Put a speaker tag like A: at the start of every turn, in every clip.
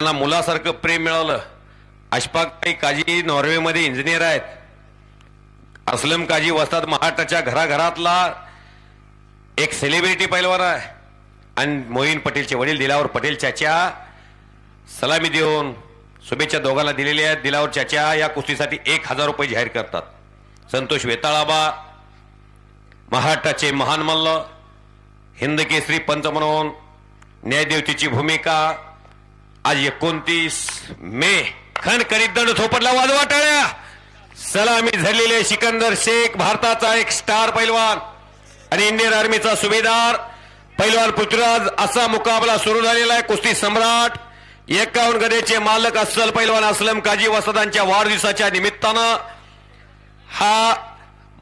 A: त्यांना मुलासारखं प्रेम मिळालं. अशफाक काजी नॉर्वेमध्ये इंजिनियर आहेत. असलम काजी वस्ताद महाराष्ट्राच्या घराघरातला एक सेलिब्रिटी पैलवान आहे. आणि मोईन पटेलचे वडील दिलावर पटेल चाचा सलामी देऊन शुभेच्छा दोघांना दिलेल्या आहेत. दिलावर चाचा या कुस्तीसाठी 1000 रुपये जाहीर करतात. संतोष वेताळाबा महाराष्ट्राचे महान मल्ल, हिंद केसरी पंच म्हणून न्यायदेवतेची भूमिका. आज 29 मे खण करीत दंड थोपटला वाजवा टाळ्या. सलामी झडलेले सिकंदर शेख भारताचा एक स्टार पैलवान आणि इंडियन आर्मीचा सुभेदार पैलवान पृथ्वीराज असा मुकाबला सुरू झालेला आहे. कुस्ती सम्राट 51 गदेचे मालक अस्सल पैलवान असलम काजी वसदांच्या वाढदिवसाच्या निमित्तानं हा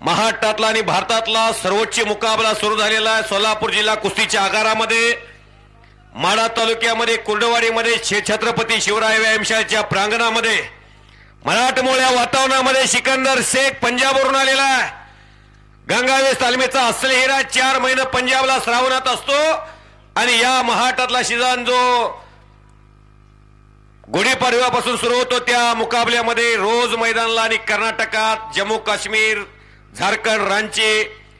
A: महाराष्ट्रातला आणि भारतातला सर्वोच्च मुकाबला सुरू झालेला आहे. सोलापूर जिल्हा कुस्तीच्या आगारामध्ये माढा तालुक्यामध्ये कुर्डवाडीमध्ये छत्रपती शिवराय व्यायामशाळेच्या प्रांगणामध्ये मराठमोळ्या वातावरणामध्ये सिकंदर शेख पंजाबवरून आलेला आहे. गंगावेस तालमीचा अस्सल हिरा 4 महिने पंजाबला श्रावणात असतो आणि या महाराष्ट्रातला सीझन जो गुढीपाडव्यापासून सुरू होतो त्या मुकाबल्यामध्ये रोज मैदानाला आणि कर्नाटकात, जम्मू काश्मीर, झारखंड, रांची,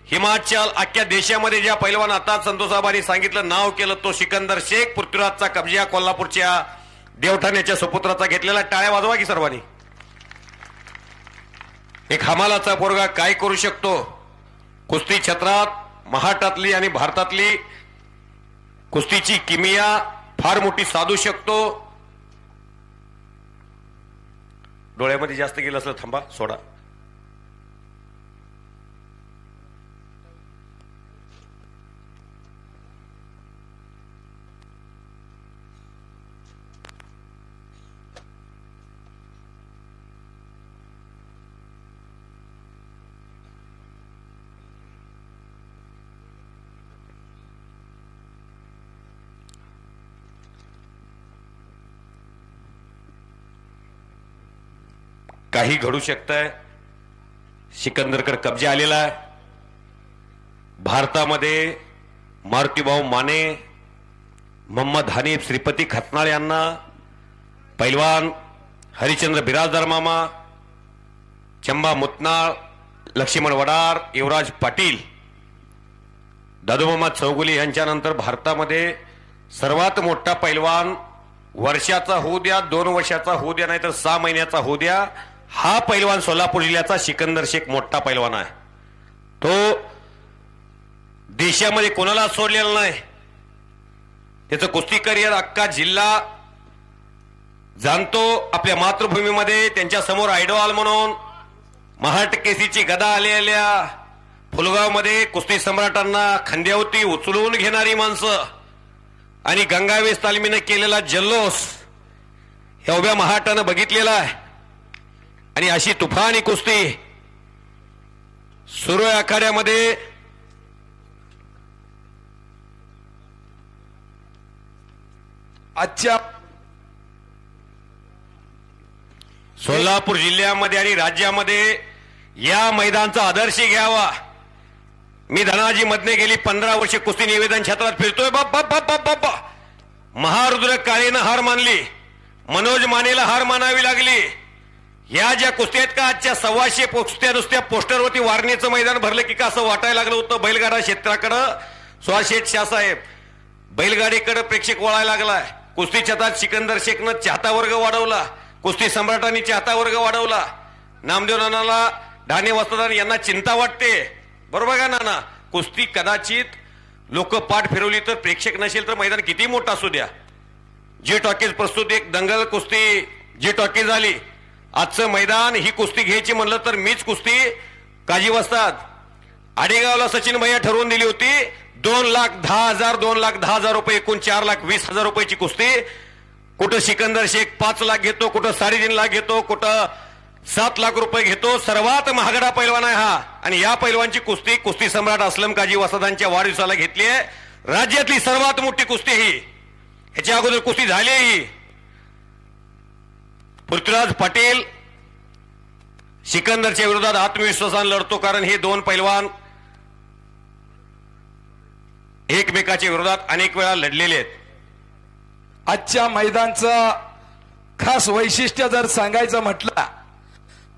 A: हिमाचल अख्ख्या देशामध्ये ज्या पैलवान आता संतोषाबांनी सांगितलं नाव केलं तो सिकंदर शेख पृथ्वीराजचा कब्जा कोल्हापूरच्या देवठाण्याच्या सुपुत्राचा घेतलेला. टाळ्या वाजवा की सर्वांनी. एक हमालाचा पोरगा काय करू शकतो कुस्ती क्षेत्रात महाराष्ट्रातली आणि भारतातली कुस्तीची किमिया फार मोठी साधू शकतो. डोळ्यामध्ये जास्त गेलं असलं थांबा सोडा. काही घडू शकतंय. सिकंदरकडे कब्जा आलेला आहे. भारतामध्ये मारुतीभाऊ माने, मोहम्मद हनीफ, श्रीपती खतनाळ यांना, पैलवान हरिचंद्र बिराजदार मामा, चंबा मुतनाळ, लक्ष्मण वडार, युवराज पाटील, दादूमामा चौगुले यांच्यानंतर भारतामध्ये सर्वात मोठा पैलवान वर्षाचा होऊ द्या, 2 वर्षाचा होऊ द्या, नाहीतर 6 महिन्याचा होऊ द्या, हा पैलवान सोलापूर जिल्ह्याचा सिकंदर शेख मोठा पैलवान आहे. तो देशामध्ये कोणाला सोडलेला नाही. त्याचं कुस्ती करिअर अख्खा जिल्हा जाणतो. आपल्या मातृभूमीमध्ये त्यांच्या समोर आयडॉल म्हणून महाराष्ट्र केसरीची गदा आलेल्या फुलगावमध्ये कुस्ती सम्राटांना खांद्यावरती उचलून घेणारी माणसं आणि गंगावेस तालमीने केलेला जल्लोष या उभ्या महाराष्ट्रानं बघितलेला आहे. आणि अशी तुफानी कुस्ती सुरू आखाड्यामध्ये आजच्या सोलापूर जिल्ह्यामध्ये आणि राज्यामध्ये या मैदानाचा आदर्श घ्यावा. मी धनाजी मधने गेली 15 वर्ष कुस्ती निवेदन क्षेत्रात फिरतोय. बाप बाप बाप बाप बाप. महारुद्र काळेनं हार मानली, मनोज मानेला हार मानावी लागली. या ज्या कुस्त्या आहेत का आजच्या 125 कुस्त्या नुसत्या पोस्टरवरती वारणीचं मैदान भरलं की कसं वाटायला लागलं होतं. बैलगाडा क्षेत्राकडं सुहास शाहसाहेब बैलगाडीकडे प्रेक्षक वळायला लागलाय. कुस्ती क्षेत्रात सिकंदर शेखनं चाहता वर्ग वाढवला, कुस्ती सम्राटांनी चाहता वर्ग वाढवला. नामदेव नानाला ढाणे वस्ताद यांना चिंता वाटते. बरोबर का नाना. कुस्ती कदाचित लोक पाठ फिरवली तर प्रेक्षक नसेल तर मैदान किती मोठं असू द्या. जी टॉकीज प्रस्तुत एक दंगल कुस्ती जी टॉकीज झाली. आजचं मैदान ही कुस्ती घ्यायची म्हणलं तर मीच कुस्ती काजी वस्ताद आडेगावला सचिन भैया ठरवून दिली होती. 2,10,000 2,10,000 रुपये एकूण 4,20,000 रुपयाची कुस्ती. कुठं सिकंदर शेख 5 लाख घेतो, कुठं 3.5 लाख घेतो, कुठं 7 लाख रुपये घेतो. सर्वात महागडा पैलवान आहे हा. आणि या पैलवानची कुस्ती कुस्ती सम्राट असलम काजी वसदांच्या वाढदिवसाला घेतली आहे. राज्यातली सर्वात मोठी कुस्ती ही. ह्याच्या अगोदर कुस्ती झाली ही. पृथ्वीराज पाटील सिकंदरच्या विरोधात आत्मविश्वासाने लढतो, कारण हे 2 पैलवान एकमेकाच्या विरोधात अनेक वेळा लढलेले आहेत.
B: आजच्या मैदानचा खास वैशिष्ट्य जर सांगायचं म्हटलं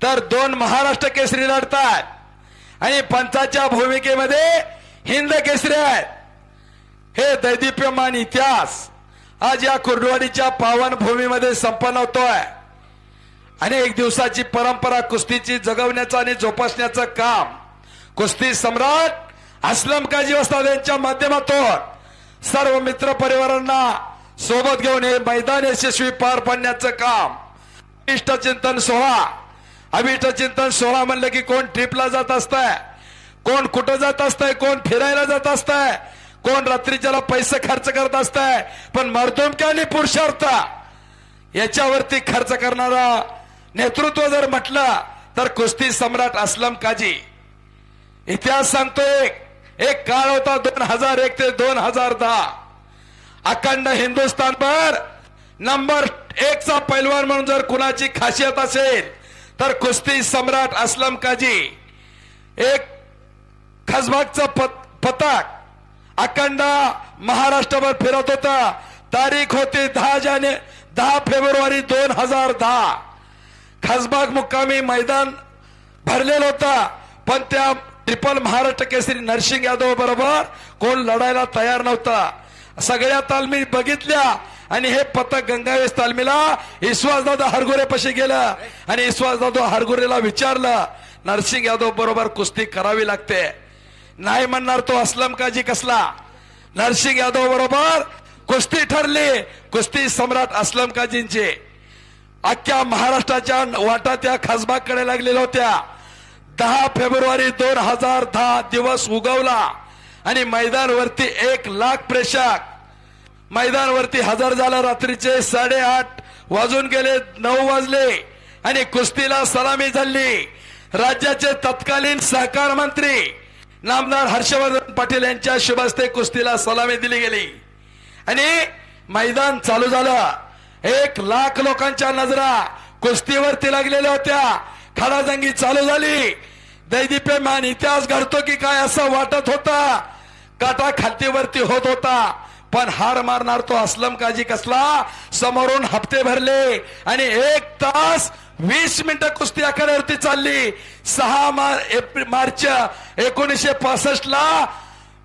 B: तर 2 महाराष्ट्र केसरी लढतात आणि पंचाच्या भूमिकेमध्ये हिंद केसरी आहेत. हे दैदिप्यमान इतिहास आज या कुर्डवाडीच्या पावन भूमीमध्ये संपन्न होतोय. अनेक दिवसाची परंपरा कुस्तीची जगवण्याचं आणि जोपासण्याचं काम कुस्ती सम्राट अस्लम काजी वस्ताद यांच्या माध्यमातून सर्व मित्र परिवारांना सोबत घेऊन हे मैदान यशस्वी पार पाडण्याचं काम. अभिष्ट चिंतन सोहळा म्हणलं की कोण ट्रिपला जात असतंय, कोण कुठं जात असतंय, कोण फिरायला जात असतंय, कोण रात्रीच्याला पैसे खर्च करत असतंय, पण मर्दुमकी आणि पुरुषार्थ याच्यावरती खर्च करणारा नेतृत्व जर म्हटलं तर कुस्ती सम्राट अस्लम काजी. इतिहास सांगतोय एक काळ होता 2001 ते 2010 अखंड हिंदुस्थानभर नंबर 1 चा पैलवान म्हणून जर कुणाची खासियत असेल तर कुस्ती सम्राट अस्लम काजी. एक खसबागचं पताक अखंड महाराष्ट्रभर फिरत होता. तारीख होती 10 फेब्रुवारी 2010. खसबाग मुक्कामी मैदान भरलेलं होता, पण त्या ट्रिपल महाराष्ट्र केसरी नरसिंग यादव बरोबर कोण लढायला तयार नव्हता. सगळ्या तालमी बघितल्या आणि हे पथक गंगावेश तालमीला विश्वासदादा हरगुरे पाशी गेलं आणि विश्वासदादा हरगुरेला विचारलं नरसिंग यादव बरोबर कुस्ती करावी लागते. नाही म्हणणार तो अस्लम काजी कसला. नरसिंग यादव बरोबर कुस्ती ठरली. कुस्ती सम्राट अस्लम काजींची अख्ख्या महाराष्ट्राच्या वाटा त्या खासबागकडे लागलेल्या होत्या. 10 फेब्रुवारी 2010 दिवस उगवला आणि मैदानवरती 1 लाख प्रेक्षक मैदानवरती हजर झाला. रात्रीचे 8:30 वाजून गेले, 9 वाजले आणि कुस्तीला सलामी झाली. राज्याचे तत्कालीन सहकार मंत्री नामदार हर्षवर्धन पाटील यांच्या शुभ हस्ते कुस्तीला सलामी दिली गेली आणि मैदान चालू झालं. 1 लाख लोकांच्या नजरा कुस्तीवरती लागलेल्या होत्या. खडाजंगी चालू झाली. दैदिप्यमान इतिहास घडतो की काय असं वाटत होता. काटा खालतीवरती होत होता, पण हार मारणार तो अस्लम काजी कसला. समोरून हप्ते भरले आणि 1 तास 20 मिनिटं कुस्ती आखाड्यावरती चालली. 6 मार्च 1965 ला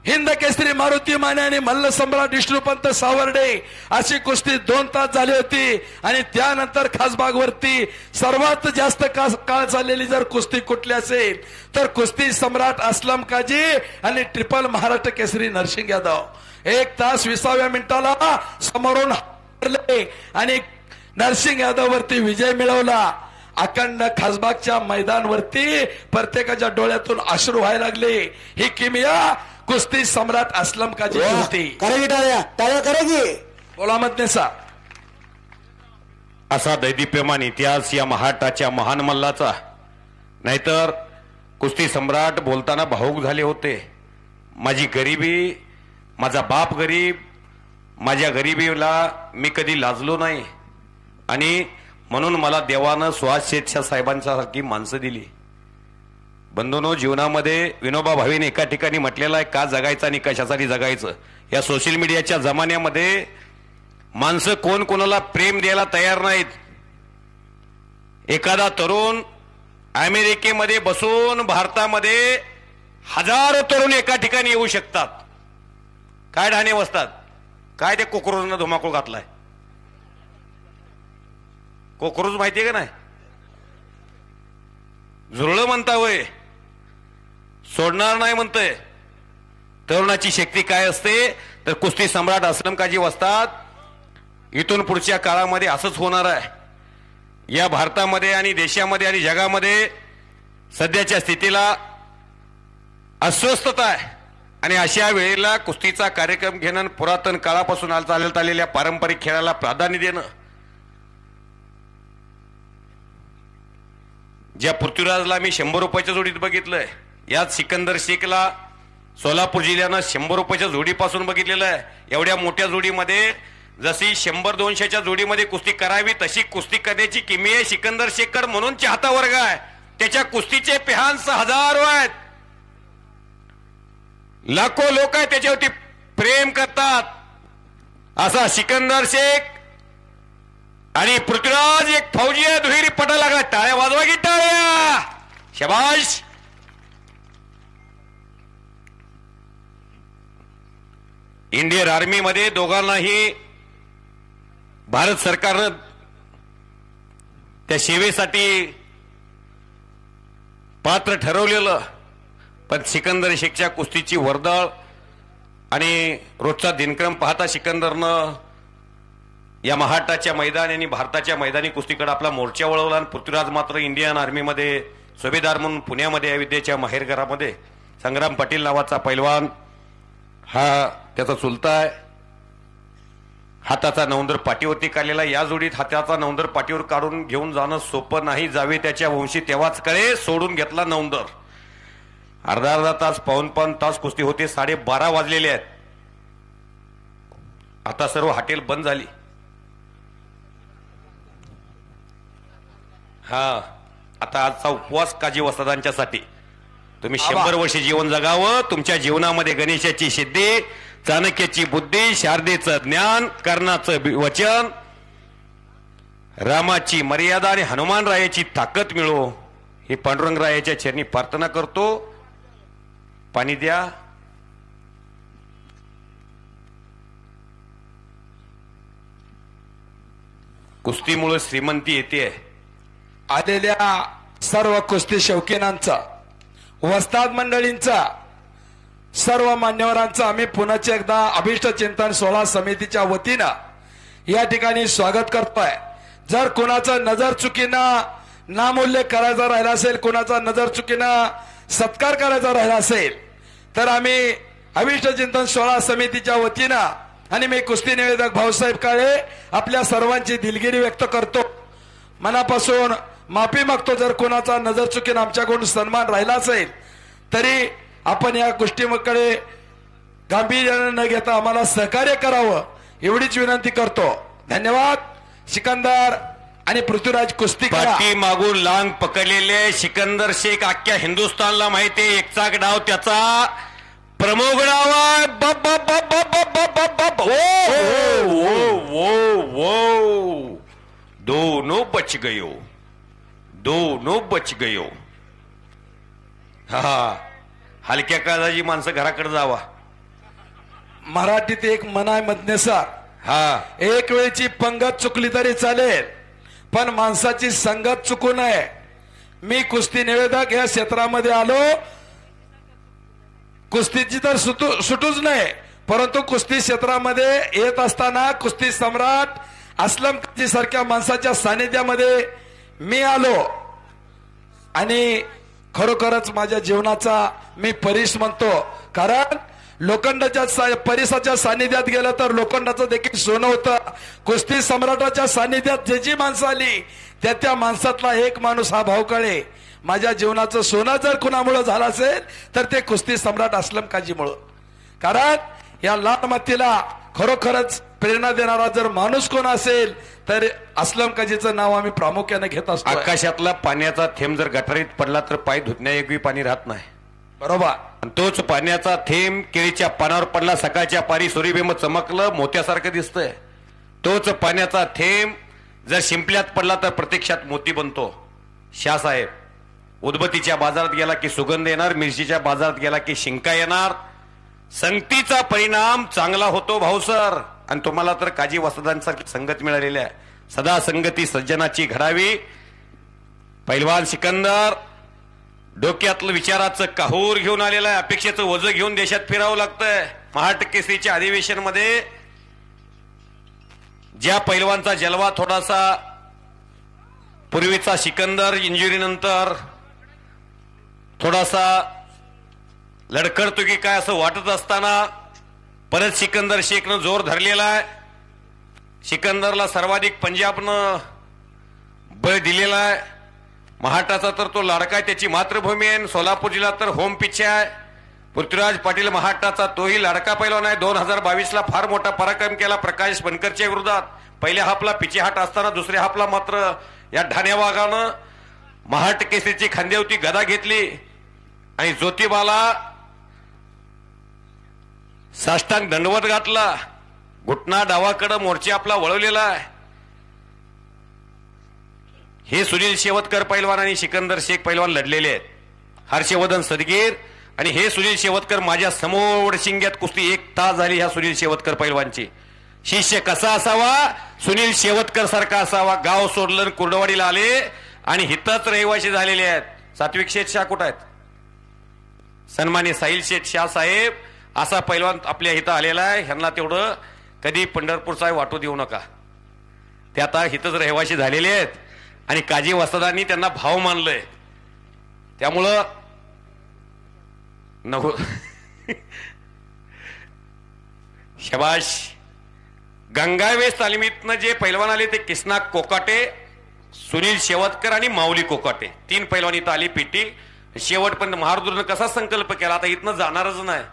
B: हिंद केसरी मारुती माने आणि मल्ल सम्राट विष्णुपंत सावर्डे अशी कुस्ती 2 तास झाली होती. आणि त्यानंतर खासबागवरती सर्वात जास्त काळ चाललेली जर कुस्ती कुठली असेल तर कुस्ती सम्राट अस्लम काजी आणि ट्रिपल महाराष्ट्र केसरी नरसिंग यादव. 1 तास 20व्या मिनिटाला समोरून हरले आणि नरसिंग यादव वरती विजय मिळवला. अखंड खासबागच्या मैदानवरती प्रत्येकाच्या डोळ्यातून अश्रू व्हायला लागले. ही किमिया कुस्ती सम्राट अस्लम काजी होती. बोला मधनेसा.
A: असा दैदिप्यमान इतिहास या महाराष्ट्राच्या महान मल्लाचा. नाहीतर कुस्ती सम्राट बोलताना भावुक झाले होते. माझी गरिबी, माझा बाप गरीब, माझ्या गरिबीला मी कधी लाजलो नाही आणि म्हणून मला देवानं सुहास शेठशाह साहेबांसारखी माणसं दिली. बंधूंनो, जीवनामध्ये विनोबा भावेने एका ठिकाणी म्हटलेलं आहे, का जगायचं आणि कशासाठी जगायचं. या सोशल मीडियाच्या जमान्यामध्ये माणसं कोण कोणाला प्रेम द्यायला तयार नाहीत. एखादा तरुण अमेरिकेमध्ये बसून भारतामध्ये हजारो तरुण एका ठिकाणी येऊ शकतात. काय ढाणे बसतात, काय ते कोकरोजनं धुमाकूळ घातलाय. कोकरोज माहितीये का नाही. झुरळ म्हणता होय, सोडणार नाही म्हणतंय. तरुणाची शक्ती काय असते तर कुस्ती सम्राट अस्लम काजी वस्ताद. इथून पुढच्या काळामध्ये असंच होणार आहे. या भारतामध्ये आणि देशामध्ये आणि जगामध्ये सध्याच्या स्थितीला अस्वस्थता आहे आणि अशा वेळेला कुस्तीचा कार्यक्रम घेणं, पुरातन काळापासून चालत आलेल्या पारंपरिक खेळाला प्राधान्य देणं. ज्या पृथ्वीराजला मी 100 रुपयाच्या जोडीत बघितलंय, यात सिकंदर शेखला सोलापूर जिल्ह्यानं 100 रुपयाच्या जोडीपासून बघितलेलं आहे. एवढ्या मोठ्या जोडीमध्ये जशी 100-200च्या जोडीमध्ये कुस्ती करावी तशी कुस्ती करण्याची किमी आहे सिकंदर शेखकर म्हणून चाहता वर्ग आहे. त्याच्या कुस्तीचे पेहान्स हजारो आहेत, लाखो लोक आहेत त्याच्यावरती प्रेम करतात. असा सिकंदर शेख आणि पृथ्वीराज एक फौजी आहे, दुहेरी पटा लागला. टाळ्या वाजवा की टाळ्या. शाबाश. इंडियन आर्मी मध्ये दोघांनाही भारत सरकारनं त्या सेवेसाठी पात्र ठरवलेलं. पण सिकंदर शेखच्या कुस्तीची वर्दळ आणि रोजचा दिनक्रम पाहता सिकंदरनं या महाटाच्या मैदानी आणि भारताच्या मैदानी कुस्तीकडे आपला मोर्चा वळवला. आणि पृथ्वीराज मात्र इंडियन आर्मीमध्ये सुभेदार म्हणून पुण्यामध्ये या विद्येच्या माहेरघरामध्ये संग्राम पाटील नावाचा पैलवान हा त्याचा चुलता आहे. हाताचा नवंदर पाठीवरती काढलेला. या जोडीत हाताचा नवंदर पाठीवर काढून घेऊन जाणं सोपं नाही. जावे त्याच्या वंशी तेव्हाच कळे. सोडून घेतला नवंदर. अर्धा तास पाऊण तास कुस्ती होते. 12:30 वाजलेले आहेत. आता सर्व हॉटेल बंद झाली. हा आता आजचा उपवास काजी वसदांच्यासाठी. तुम्ही 100 वर्ष जीवन जगावं. तुमच्या जीवनामध्ये गणेशाची सिद्धी, चाणक्याची बुद्धी, शारदेचं ज्ञान, कर्णाचं वचन, रामाची मर्यादा आणि हनुमान रायाची ताकद मिळो ही पांडुरंग रायाच्या चरणी प्रार्थना करतो. पाणी द्या. कुस्तीमुळे श्रीमंती येते.
B: आलेल्या सर्व कुस्ती शौकीनांचा, वस्ताद मंडळींचा, सर्व मान्यवरांचा आम्ही पुन्हा एकदा अभिष्ट चिंतन सोहळा समितीच्या वतीनं या ठिकाणी स्वागत करतोय. जर कुणाचा नजर चुकीनं नामोल्लेख करायचा राहिला असेल, कुणाचा नजर चुकीनं सत्कार करायचा राहिला असेल, तर आम्ही अभिष्ट चिंतन सोहळा समितीच्या वतीनं आणि मी कुस्ती निवेदक भाऊसाहेब काळे आपल्या सर्वांची दिलगिरी व्यक्त करतो. मनापासून माफी मागतो. जर कोणाचा नजर चुकीनं आमच्याकडून सन्मान राहिला असेल तरी आपण या गोष्टीकडे गांभीर्याने न घेता आम्हाला सहकार्य करावं एवढीच विनंती करतो. धन्यवाद. सिकंदर आणि पृथ्वीराज कुस्ती
A: पाठी मागून लांग पकडलेले सिकंदर शेख अख्ख्या हिंदुस्थानला माहितीये. एकचाक डाव त्याचा प्रमुख डाव आहे. दोनों बच गयो, दोनों बच गयो. हा हलक्या काळजाची माणसं घराकडे जावा.
B: मराठीत एक म्हण आहे मधनेसर,
A: हा
B: एक वेळची पंगत चुकली तरी चालेल पण माणसाची संगत चुकू नये. मी कुस्ती निवेदक या क्षेत्रामध्ये आलो, कुस्तीची तर सुटूच नाही, परंतु कुस्ती क्षेत्रामध्ये येत असताना कुस्ती सम्राट असलम काजी सारख्या माणसाच्या सानिध्यामध्ये मी आलो आणि खरोखरच माझ्या जीवनाचा मी परीस म्हणतो. कारण लोखंडाच्या परिसाच्या सानिध्यात गेलं तर लोखंडाचं देखील सोनं होतं. कुस्ती सम्राटाच्या सानिध्यात जे जी माणसं आली त्या माणसातला एक माणूस हा भाऊ काळे. माझ्या जीवनाचं सोनं जर कुणामुळे झालं असेल तर ते कुस्ती सम्राट असलम काजीमुळं. कारण या लाल मातीला खरोखरच प्रेरणा देणारा जर माणूस कोण असेल तर असलम काजीचं नाव आम्ही प्रामुख्याने घेत असतो.
A: आकाशातला पाण्याचा थेंब जर गटारीत पडला तर पाय धुतण्यायोग्य पाणी राहत नाही.
B: बरोबर.
A: तोच पाण्याचा थेंब केळीच्या पानावर पडला, सकाळच्या पारी सूर्यबिंब चमकलं, मोत्यासारखं दिसतंय. तोच पाण्याचा थेंब जर शिंपल्यात पडला तर प्रत्यक्षात मोती बनतो. शाहसाहेब उदबत्तीच्या बाजारात गेला की सुगंध येणार, मिरचीच्या बाजारात गेला की शिंका येणार. संगतीचा परिणाम चांगला होतो भाऊसर. आणि तुम्हाला तर काजी वसदांसारखी संगत मिळालेली आहे. सदा संगती सज्जनाची घडावी. पैलवान सिकंदर डोक्यातलं विचाराचं काहूर घेऊन आलेला आहे. अपेक्षेचं वजं घेऊन देशात फिरावं लागतंय. महाट केसरीच्या अधिवेशन मध्ये ज्या पैलवानचा जलवा थोडासा पूर्वीचा सिकंदर इंजुरी नंतर थोडासा लडखडतो की काय असं वाटत असताना परत सिकंदर शेखनं जोर धरलेला आहे. सिकंदरला सर्वाधिक पंजाबनं बळ दिलेला आहे. महाटाचा तर तो लाडका आहे, त्याची मातृभूमी आहे. सोलापूर जिल्हा तर होम पिच आहे. पृथ्वीराज पाटील महाटाचा तोही लाडका पैलवान आहे. 2022ला फार मोठा पराक्रम केला प्रकाश बनकरच्या विरोधात. पहिल्या हाफला पिचे हाट असताना दुसऱ्या हाफला मात्र या ढाण्या वाघानं महाट केसरीची खांद्यावरती गदा घेतली आणि ज्योतिबाला साष्टांग दंडवत घातला. घुटना डावाकडे मोर्चा आपला वळवलेला आहे. हे सुनील शेवतकर पैलवान आणि सिकंदर शेख पैलवान लढलेले आहेत. हर्षवर्धन सदगीर आणि हे सुनील शेवतकर माझ्या समोर शिंग्यात कुस्ती 1 तास झाली ह्या सुनील शेवतकर पैलवानची. शिष्य कसा असावा, सुनील शेवतकर सारखा असावा. गाव सोडलं, कुर्डवाडीला आले आणि हितच रहिवाशी झालेले आहेत. सात्विक शेठ शाह कुठं आहेत? सन्मान्य साहिल शेठ शाह साहेब असा पैलवान आपल्या इथं आलेला आहे. ह्यांना तेवढं कधी पंढरपूरचा वाटू देऊ नका. ते आता हितच रहिवाशी झालेले आहेत आणि काजी वस्तादांनी त्यांना भाव मानलंय. त्यामुळं नको शबाश. गंगावेस तालिमीतनं जे पैलवान आले ते किसना कोकाटे, सुनील शेवतकर आणि माऊली कोकाटे 3 पैलवान इथं आली. पीटी शेवटपर्यंत महारुद्रनं कसा संकल्प केला, आता इथनं जाणारच नाही.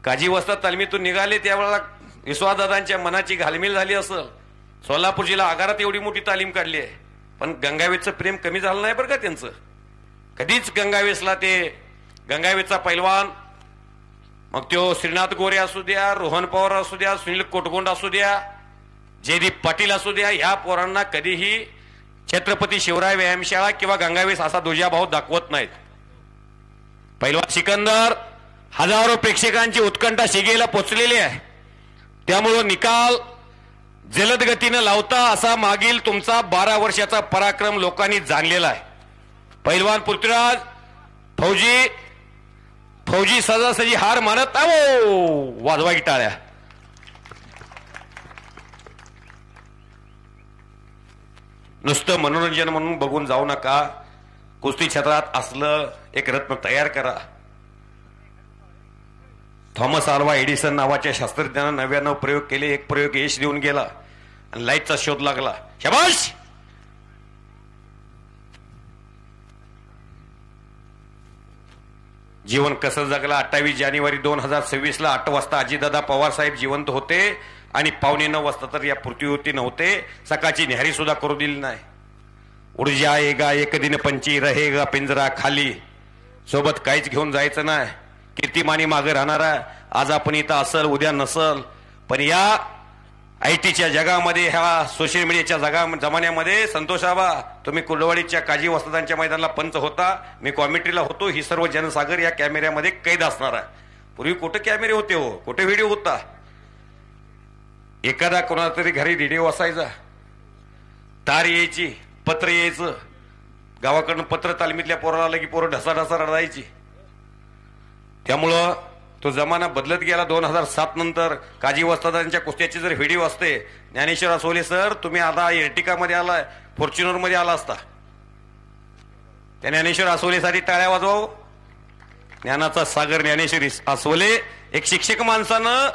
A: काजी वस्ताद तालमीतून निघाले त्यावेळेला विश्वासदादांच्या मनाची घालमेल झाली असेल. सोलापूर जिल्हा आगारात एवढी मोठी तालीम काढली आहे, पण गंगावेसचं प्रेम कमी झालं नाही बरं का त्यांचं. कधीच गंगावेसला ते गंगावेसचा पैलवान, मग तो श्रीनाथ गोरे असू द्या, रोहन पवार असू द्या, सुनील कोटगोंड असू द्या, जयदीप पाटील असू द्या, ह्या पोरांना कधीही छत्रपती शिवराय व्यायामशाळा किंवा गंगावेस असा दुजाभाव दाखवत नाहीत. पैलवान सिकंदर हजारो प्रेक्षकांची उत्कंठा शिगेला पोचलेली आहे. त्यामुळं निकाल जलद गतीनं लावता असा मागील तुमचा 12 वर्षाचा पराक्रम लोकांनी जाणलेला आहे. पैलवान पृथ्वीराज फौजी सजासजी हार मानत आवो वाजवा की टाळ्या. नुसतं मनोरंजन म्हणून बघून जाऊ नका. कुस्ती क्षेत्रात असलं एक रत्न तयार करा. थॉमस आल्वा एडिसन नावाच्या शास्त्रज्ञानं 99 प्रयोग केले. एक प्रयोग यश देऊन गेला आणि लाईटचा शोध लागला. शाबाश. जीवन कसं जगला. 28 जानेवारी 2026 ला 8 वाजता अजितदादा पवार साहेब जिवंत होते आणि 8:45 वाजता तर या पृथ्वीवरती नव्हते. सकाळची न्याहारी सुद्धा करू दिली नाही. ऊर्जा येगा एक दिन पंची रहेगा पिंजरा खाली. सोबत काहीच घेऊन जायचं नाही. कीर्तिमानी मागे राहणारा आज आपण इथं असल उद्या नसल, पण या आयटीच्या जगामध्ये ह्या सोशल मीडियाच्या जमान्यामध्ये संतोषाबा तुम्ही कुर्डवाडीच्या काजी वस्तादांच्या मैदानाला पंच होता, मी कॉमेंट्रीला होतो. ही सर्व जनसागर या कॅमेऱ्यामध्ये कैद असणार आहे. पूर्वी कुठे कॅमेरे होते हो, कुठे व्हिडिओ होता. एखादा कोणाला तरी घरी रेडिओ असायचा, तार यायची, पत्र यायचं. गावाकडून पत्र तालमीतल्या पोराला आलं की पोरं ढसाढसा रडायची. त्यामुळं तो जमाना बदलत गेला. 2007 नंतर काजी वस्तादांच्या कुस्त्याचे जर व्हिडिओ असते, ज्ञानेश्वर असोले सर तुम्ही आता एर्टिका मध्ये आलाय, फॉर्च्युनर मध्ये आला असता. त्या ज्ञानेश्वर असोलेसाठी टाळ्या वाजवाव. ज्ञानाचा सागर ज्ञानेश्वर असोले एक शिक्षक माणसानं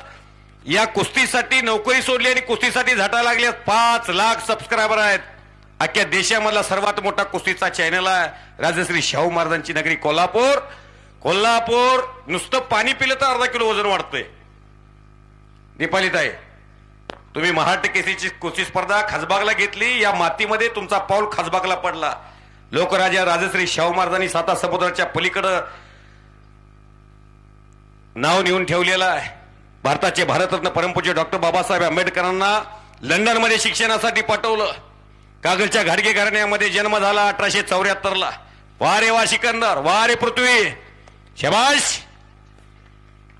A: या कुस्तीसाठी नोकरी सोडली आणि कुस्तीसाठी झटायला लागले. 5 लाख सबस्क्रायबर आहेत. अख्ख्या देशामधला सर्वात मोठा कुस्तीचा चॅनल आहे. राजश्री शाहू महाराजांची नगरी कोल्हापूर. नुसतं पाणी पिलं तर अर्धा किलो वजन वाढतंय. दीपालीताई तुम्ही महाराष्ट्र केसरीची कुस्ती स्पर्धा खासबागला घेतली. या मातीमध्ये तुमचा पाऊल खासबागला पडला. लोकराजा राजश्री शाहू महाराजांनी 7 समुद्राच्या पलीकडं नाव नेऊन ठेवलेलं आहे. भारताचे भारतरत्न परमपूज्य डॉक्टर बाबासाहेब आंबेडकरांना लंडनमध्ये शिक्षणासाठी पाठवलं. कागलच्या घाडगे घराण्यामध्ये जन्म झाला 1874 ला. वा रे वा सिकंदर, वा रे पृथ्वी, शबाश.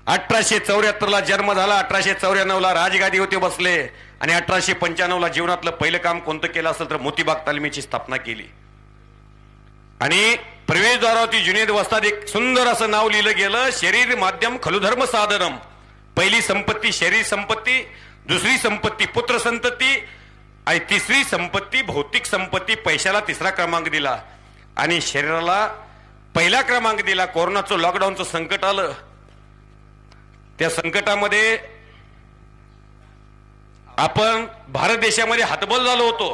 A: 1874 ला जन्म झाला. 1894 ला राजगादी होते बसले आणि 1895 ला जीवनातलं पहिलं काम कोणतं केलं असेल तर मोतीबाग तालमीची स्थापना केली. आणि प्रवेशद्वारावरती जुनेद वस्ताद एक सुंदर असं नाव लिहिलं गेलं, शरीर माध्यम खलुधर्म साधनम. पहिली संपत्ती शरीर संपत्ती, दुसरी संपत्ती पुत्र संतती आणि तिसरी संपत्ती भौतिक संपत्ती. पैशाला 3रा क्रमांक दिला आणि शरीराला पहिला क्रमांक दिला. कोरोनाचं लॉकडाऊनचं संकट आलं. त्या संकटामध्ये आपण भारत देशामध्ये हतबल झालो होतो.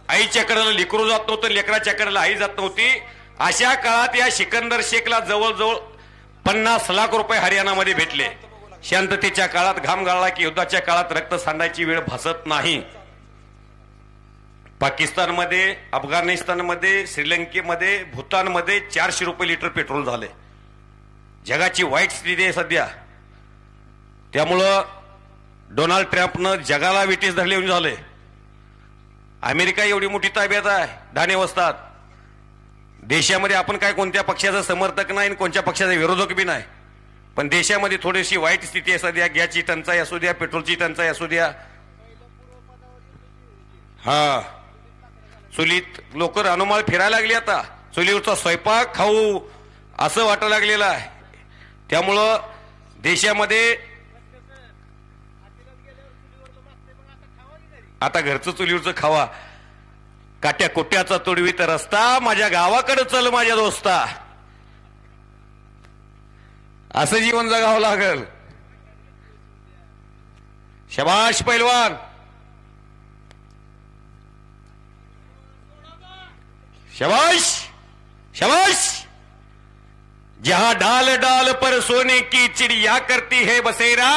A: आईच्या कडेला लेकरू जात नव्हतं, लेकराच्या कडेला आई जात नव्हती. अशा काळात या सिकंदर शेखला जवळजवळ 50 लाख रुपये हरियाणामध्ये भेटले. शांततेच्या काळात घाम गाळला की युद्धाच्या काळात रक्त सांडायची वेळ भासत नाही. पाकिस्तानमध्ये, अफगाणिस्तानमध्ये, श्रीलंकेमध्ये, भूतानमध्ये 400 रुपये लिटर पेट्रोल झाले. जगाची वाईट स्थिती आहे सध्या. त्यामुळं डोनाल्ड ट्रम्पनं जगाला विटीस धरले झाले. अमेरिका एवढी मोठी ताब्यात आहे दाणे वस्तात. देशामध्ये आपण काय कोणत्या पक्षाचा समर्थक नाही आणि कोणत्या पक्षाचा विरोधक बी नाही, पण देशामध्ये थोडीशी वाईट स्थिती आहे सध्या. गॅसची टंचाई असू द्या, पेट्रोलची टंचाई असू द्या. हा, चुलीत लोक रानोमाळ फिरायला लागली आता. चुलीवरचा स्वयंपाक खाऊ असं वाटायला लागलेलं आहे. त्यामुळं देशामध्ये आता घरचं चुलीवरचं खावा. काट्या कोट्याचा तुडवीत रस्ता, माझ्या गावाकडे चल माझ्या दोस्ता, असं जीवन जगावं लागल. शबाश पैलवान, शबाश शबाश. जहां डाल डाल पर सोने की चिड़िया करती है बसेरा,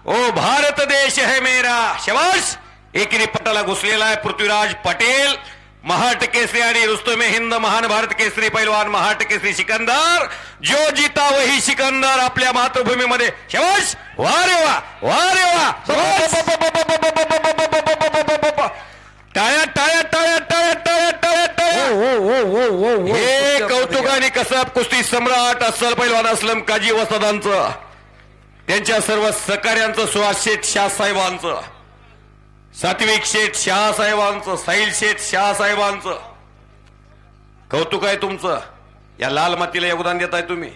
A: ओ भारत देश है मेरा. शबाश. एकेरी पटाला घुसलेला आहे पृथ्वीराज पटेल, महाट केसरी आणि रुस्तमे हिंद महान भारत केसरी पैलवान, महाट केसरी सिकंदर. जो जीता वही सिकंदर आपल्या मातृभूमीमध्ये. शबाश. वा रे वा, वा रे वा. टाळ्या टाळ्या टाळ्या टाळ्या टाळ्या टाळ्या टाळ्या. हे कौतुक आणि कसब कुस्ती सम्राट अस्सल पैलवान असलम काजी वसदांचं, त्यांच्या सर्व सहकार्यांचं, सुहास शेठ शाहसाहेबांचं, सात्विक शेठ शहासाहेबांचं, साहिल शेठ शहासाहेबांचं कौतुक आहे तुमचं. या लाल मातीला योगदान देताय तुम्ही.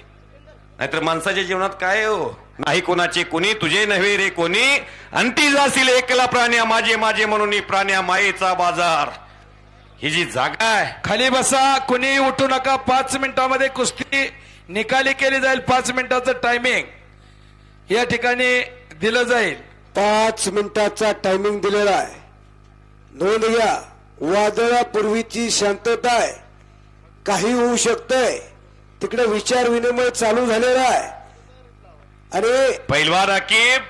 A: नाहीतर माणसाच्या जीवनात काय हो, नाही कोणाचे कोणी, तुझे नव्हे रे कोणी, अंती जाशील एकला प्राण्या माझे माझे म्हणून प्राण्या मायेचा बाजार. ही जी जागा आहे.
B: खाली बसा, कुणी उठू नका. 5 मिनिटांमध्ये कुस्ती निकाली केली जाईल. 5 मिनिटाचं टायमिंग या ठिकाणी दिलं जाईल.
C: 5 मिनिटाचा टायमिंग दिलेला आहे. नोंद घ्या, वादळापूर्वीची शांतता आहे. काही होऊ शकतंय. तिकडे विचार विनिमय चालू झालेला आहे. आणि
A: पैलवान राकीब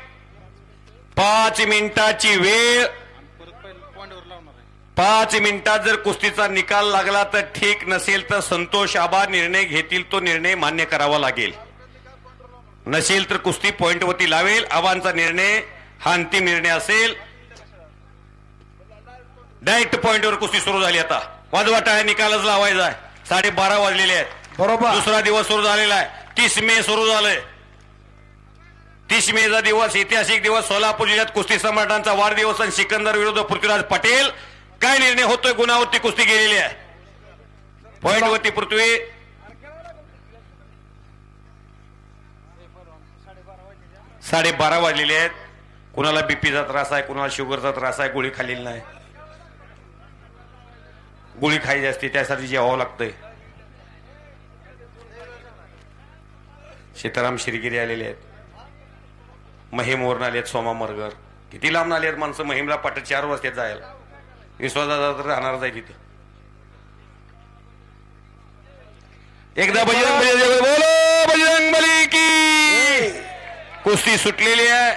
A: 5 मिनिटाची वेळ. 5 मिनिटात जर कुस्तीचा निकाल लागला तर ठीक, नसेल तर संतोष आबा निर्णय घेतील तो निर्णय मान्य करावा लागेल. नसेल तर कुस्ती पॉइंटवरती लावेल. आबांचा निर्णय हा अंतिम निर्णय असेल. डायरेक्ट पॉइंटवर कुस्ती सुरू झाली. आता वाजवा टाळ्या, निकालच लावायचा आहे. 12:30 वाजलेले आहेत.
B: बरोबर.
A: दुसरा दिवस सुरू झालेला आहे. 30 मे सुरू झालंय. 30 मेचा दिवस, ऐतिहासिक दिवस. सोलापूर जिल्ह्यात कुस्ती सम्राटांचा वाढदिवस आणि सिकंदर विरुद्ध पृथ्वीराज पटेल. काय निर्णय होतोय? गुणावरती कुस्ती गेलेली आहे. पॉइंटवरती पृथ्वी. साडे 12 वाजलेले आहेत. कुणाला बीपीचा त्रास आहे, कुणाला शुगरचा त्रास आहे, गोळी खाल्लेली नाही. गोळी खायची असते त्यासाठी जेवावं लागतंय. सीताराम शिरगिरी आलेले आहेत. महिमवरून आले आहेत. सोमा मरगर. किती लांब आले आहेत माणसं. महिमला पाठ 4 वाजता जायला. विश्वासदादा तर राहणारच आहे तिथे. एकदा बजरंग बली, बोलो बजरंग बली की. कुस्ती सुटलेली आहे.